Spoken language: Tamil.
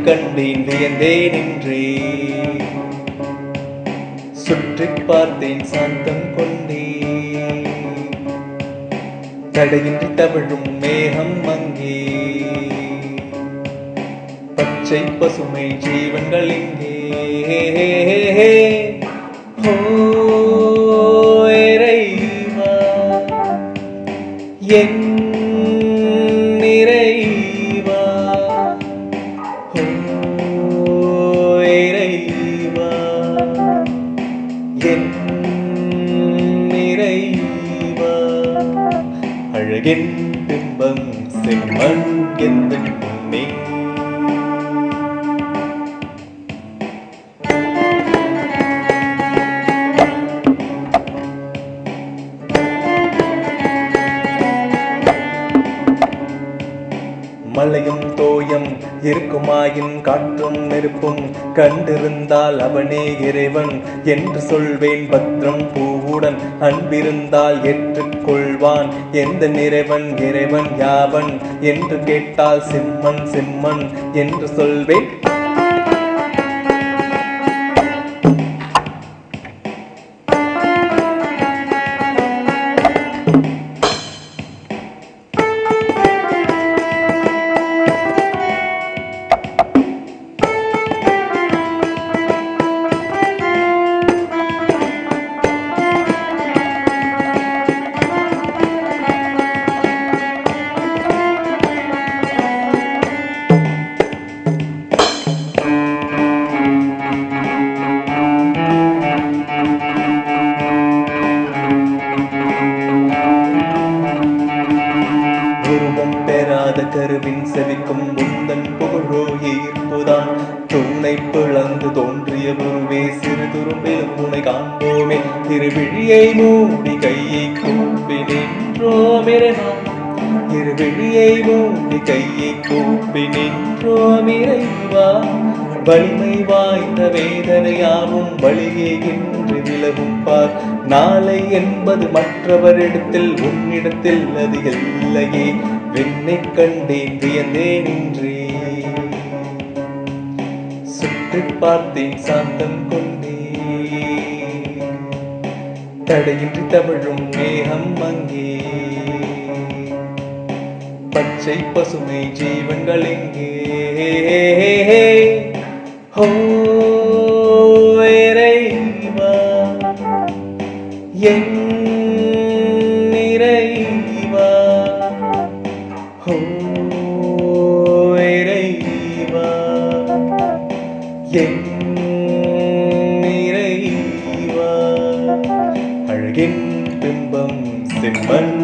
கண்டேன் வியந்தேன் நின்றேன். சுற்றிப் பார்த்தேன் சாந்தம் கொண்டேன். தடையின்றி தவழும் மேகம் அங்கே, பச்சை பசுமை ஜீவன்கள் இங்கே. ஓ இறைவா, என் இறைவா, ஓ இறைவா, என் இறைவா. அழகின் பிம்பம் செம்மண் எந்தன் முன்னே. மலையும் தோயம் இருக்குமாயின் காற்றும் நெருப்பும் கண்டிருந்தால் அவனே இறைவன் என்று சொல்வேன். பத்ரம் பூவுடன் அன்பிருந்தால் ஏற்றுக்கொள்வான். எந்த இறைவன் இறைவன் யாவன் என்று கேட்டால் சிம்மன் சிம்மன் என்று சொல்வேன். உருவம் பெறாத கருவின் செவிக்கும் உந்தன் புகழோ ஈர்ப்புதான். துணை பிளந்து தோன்றிய உருவே சிறு துரும்பிலும் உனை காண்போமே. திருவிழியை மூடி கையை கூப்பி நின்றோம் இறைவா. திருவிழியை மூடி கையை கூப்பி நின்றோம் இறைவா. வலிமை வாய்ந்த வேதனையாவும் வழியே என்று விலகும் பார். நாளை என்பது மற்றவரிடத்தில் உன்னிடத்தில் அது இல்லையே. விண்ணை கண்டேன் வியந்தேன் நின்றேன். சுற்றிப் பார்த்தேன் சாந்தம் கொண்டேன். தடையின்றி தவழும் மேகம் அங்கே, பச்சை பசுமை ஜீவன்கள் எங்கே. ஓ இறைவா, என் இறைவா, ஓ இறைவா, என் இறைவா. அழகின் பிம்பம் செம்மண்